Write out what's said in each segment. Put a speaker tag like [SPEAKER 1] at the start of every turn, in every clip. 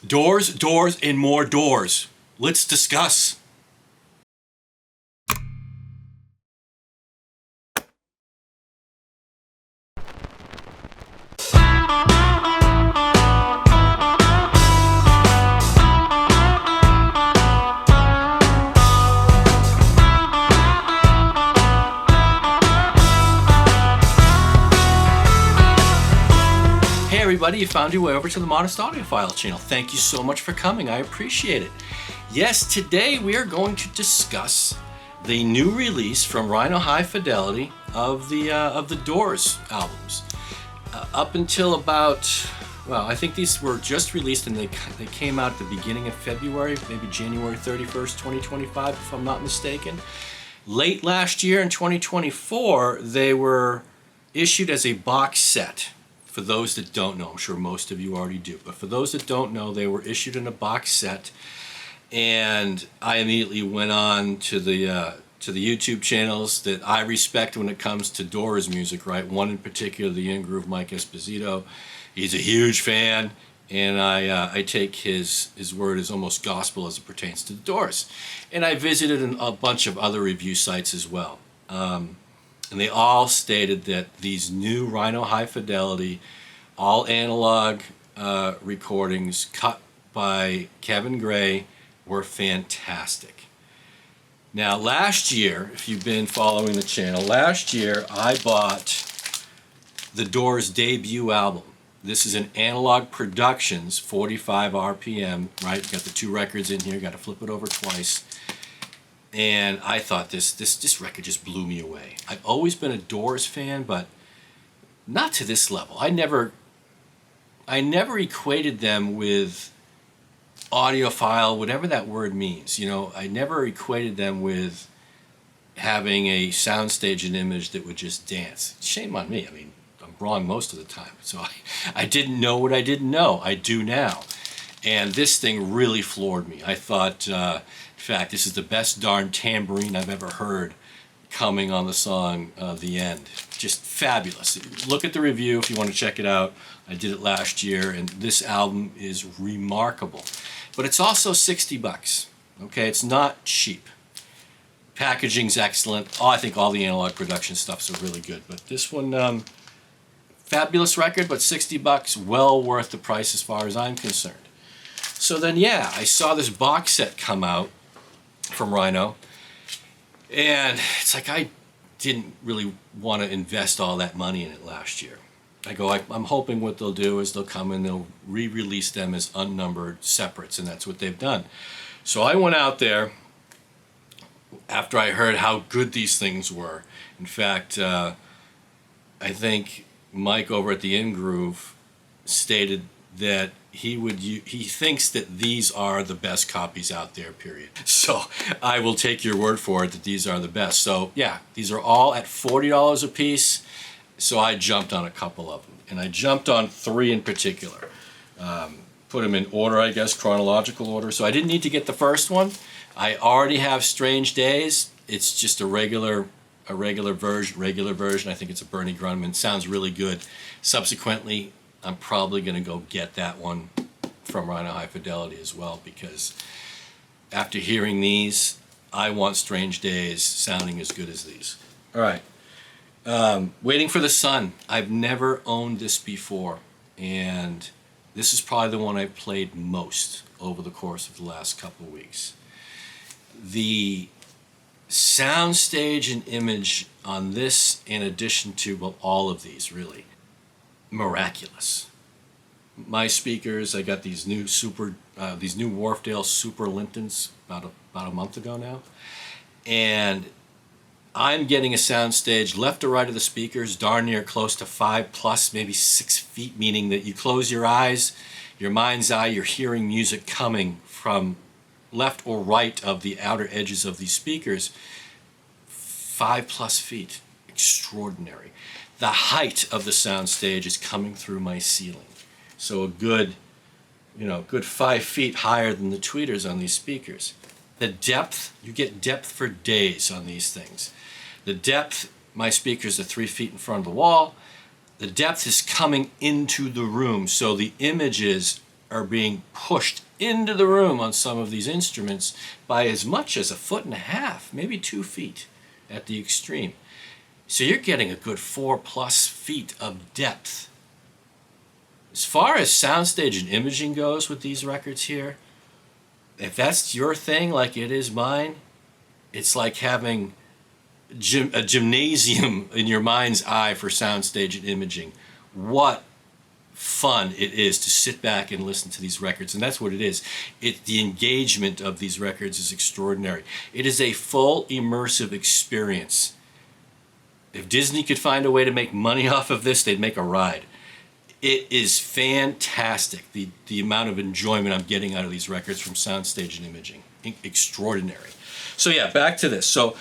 [SPEAKER 1] Doors, doors, and more doors. Let's discuss. Everybody, you found your way over to the Modest Audiophile channel. Thank you so much for coming. I appreciate it. Yes, today we are going to discuss the new release from Rhino High Fidelity of the Doors albums. Up until about, well, I think these were just released and they came out at the beginning of February, maybe January 31st, 2025, if I'm not mistaken. Late last year in 2024, they were issued as a box set. For those that don't know, I'm sure most of you already do, but for those that don't know, they were issued in a box set, and I immediately went on to the YouTube channels that I respect when it comes to Doors music, right? One in particular, the In-Groove Mike Esposito. He's a huge fan, and I take his word as almost gospel as it pertains to the Doors. And I visited a bunch of other review sites as well. And they all stated that these new Rhino High Fidelity, all analog recordings cut by Kevin Gray were fantastic. Now last year, if you've been following the channel, last year I bought the Doors debut album. This is an Analog Productions 45 RPM, right? You got the two records in here, got to flip it over twice. And I thought this record just blew me away. I've always been a Doors fan, but not to this level. I never equated them with audiophile, whatever that word means. You know, I never equated them with having a soundstage and image that would just dance. Shame on me. I mean, I'm wrong most of the time. So I didn't know what I didn't know. I do now. And this thing really floored me. I thought, in fact, this is the best darn tambourine I've ever heard coming on the song The End. Just fabulous. Look at the review if you want to check it out. I did it last year, and this album is remarkable. But it's also 60 bucks. Okay, it's not cheap. Packaging's excellent. Oh, I think all the Analog Production stuff's really good. But this one, fabulous record, but 60 bucks, well worth the price as far as I'm concerned. So then, yeah, I saw this box set come out from Rhino, and it's like I didn't really want to invest all that money in it last year. I'm hoping what they'll do is they'll come and they'll re-release them as unnumbered separates, and that's what they've done. So I went out there after I heard how good these things were. In fact, I think Mike over at the In-Groove stated that he thinks that these are the best copies out there, period. So I will take your word for it that these are the best. So yeah, these are all at $40 a piece. So I jumped on a couple of them, and I jumped on three in particular. Put them in order, I guess, chronological order. So I didn't need to get the first one. I already have Strange Days. It's just a regular version. I think it's a Bernie Grundman. Sounds really good. Subsequently, I'm probably going to go get that one from Rhino High Fidelity as well, because after hearing these, I want Strange Days sounding as good as these. All right. Waiting for the Sun. I've never owned this before, and this is probably the one I've played most over the course of the last couple of weeks. The soundstage and image on this, in addition to, well, all of these, really, miraculous. My speakers, I got these new Wharfedale Super Lintons about a month ago now, and I'm getting a soundstage left to right of the speakers, darn near close to 5+, maybe 6 feet, meaning that you close your eyes, your mind's eye, you're hearing music coming from left or right of the outer edges of these speakers. 5+ feet, extraordinary. The height of the soundstage is coming through my ceiling, so a good 5 feet higher than the tweeters on these speakers. The depth, you get depth for days on these things. The depth, my speakers are 3 feet in front of the wall. The depth is coming into the room, so the images are being pushed into the room on some of these instruments by as much as 1.5 feet, maybe 2 feet at the extreme. So you're getting a good 4+ feet of depth. As far as soundstage and imaging goes with these records here, if that's your thing like it is mine, it's like having a gymnasium in your mind's eye for soundstage and imaging. What fun it is to sit back and listen to these records, and that's what it is. The engagement of these records is extraordinary. It is a full immersive experience. If Disney could find a way to make money off of this, they'd make a ride. It is fantastic, the amount of enjoyment I'm getting out of these records from soundstage and imaging. Extraordinary. So yeah, back to this. So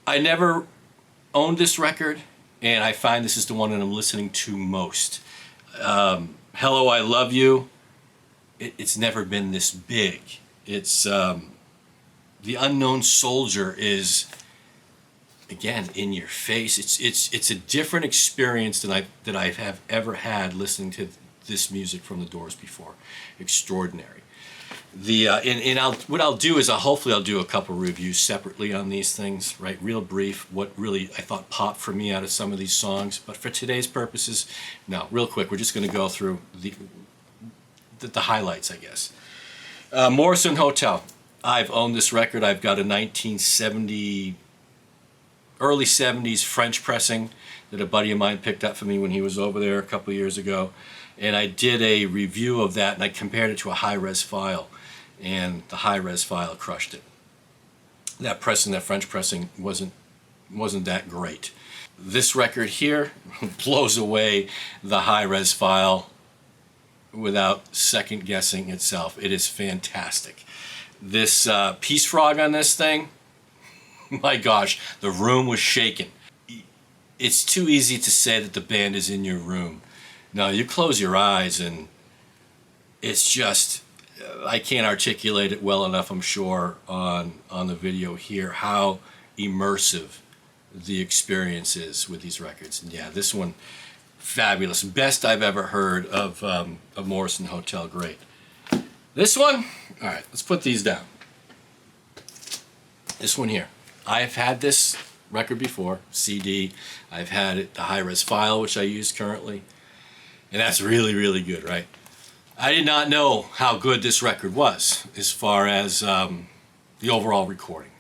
[SPEAKER 1] I never owned this record, and I find this is the one that I'm listening to most. Hello, I Love You. It's never been this big. It's The Unknown Soldier is, again, in your face. It's a different experience than I have ever had listening to this music from the Doors before. Extraordinary. What I'll do is hopefully I'll do a couple reviews separately on these things, right? Real brief, what really I thought popped for me out of some of these songs. But for today's purposes, no, real quick, we're just going to go through the highlights, I guess. Morrison Hotel. I've owned this record. I've got a 1970, early 70s French pressing that a buddy of mine picked up for me when he was over there a couple years ago. And I did a review of that, and I compared it to a high-res file. And the high-res file crushed it. That French pressing wasn't that great. This record here blows away the high-res file without second-guessing itself. It is fantastic. This Peace Frog on this thing, my gosh, the room was shaking. It's too easy to say that the band is in your room. No, you close your eyes and it's just, I can't articulate it well enough, I'm sure, on the video here, how immersive the experience is with these records. And yeah, this one, fabulous. Best I've ever heard of Morrison Hotel. Great. This one, all right, let's put these down. This one here. I've had this record before, CD. I've had it, the high-res file, which I use currently. And that's really, really good, right? I did not know how good this record was as far as the overall recording,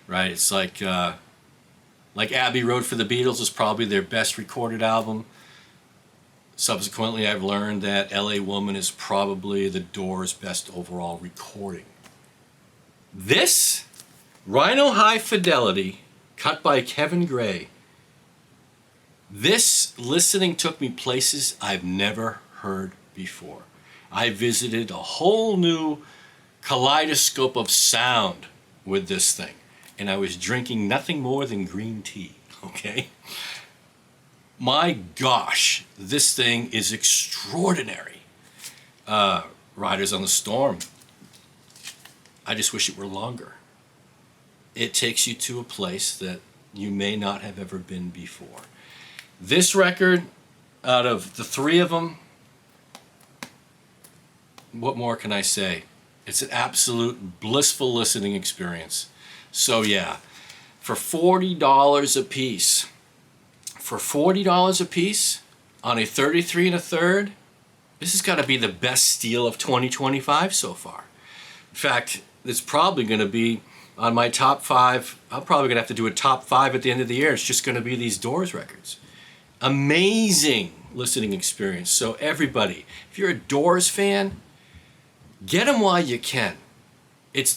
[SPEAKER 1] right? It's like Abbey Road for the Beatles is probably their best recorded album. Subsequently, I've learned that LA Woman is probably the Doors' best overall recording. This, Rhino High Fidelity, cut by Kevin Gray. This listening took me places I've never heard before. I visited a whole new kaleidoscope of sound with this thing. And I was drinking nothing more than green tea, okay? My gosh, this thing is extraordinary. Riders on the Storm. I just wish it were longer. It takes you to a place that you may not have ever been before. This record, out of the three of them, what more can I say? It's an absolute blissful listening experience. So yeah, for $40 a piece, on a 33 1/3, this has got to be the best steal of 2025 so far. In fact, it's probably going to be on my top 5. I'm probably going to have to do a top 5 at the end of the year. It's just going to be these Doors records. Amazing listening experience. So everybody, if you're a Doors fan, get them while you can.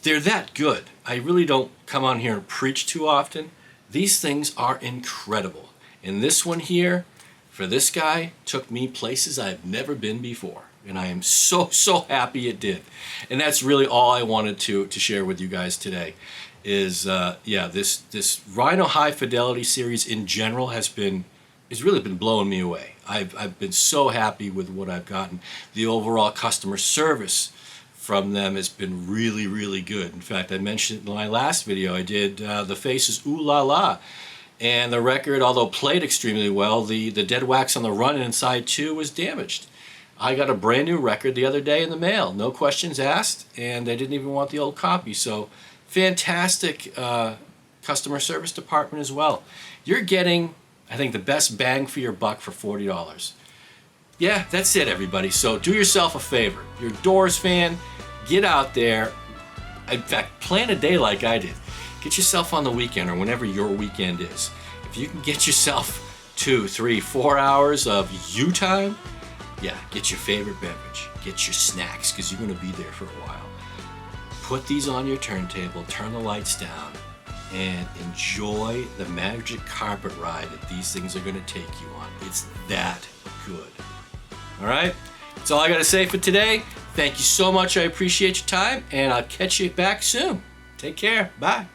[SPEAKER 1] They're that good. I really don't come on here and preach too often. These things are incredible. And this one here, for this guy, took me places I've never been before. And I am so happy it did. And that's really all I wanted to share with you guys today. Is this Rhino High Fidelity series in general has really been blowing me away. I've been so happy with what I've gotten. The overall customer service from them has been really, really good. In fact, I mentioned in my last video, I did The Faces Ooh La La. And the record, although played extremely well, the dead wax on the run and inside 2 was damaged. I got a brand new record the other day in the mail, no questions asked, and they didn't even want the old copy. So fantastic customer service department as well. You're getting, I think, the best bang for your buck for $40. Yeah, that's it, everybody. So do yourself a favor. You're a Doors fan, get out there. In fact, plan a day like I did. Get yourself on the weekend or whenever your weekend is. If you can get yourself 2, 3, 4 hours of you time, yeah, get your favorite beverage, get your snacks, because you're going to be there for a while. Put these on your turntable, turn the lights down, and enjoy the magic carpet ride that these things are going to take you on. It's that good. All right? That's all I got to say for today. Thank you so much. I appreciate your time, and I'll catch you back soon. Take care. Bye.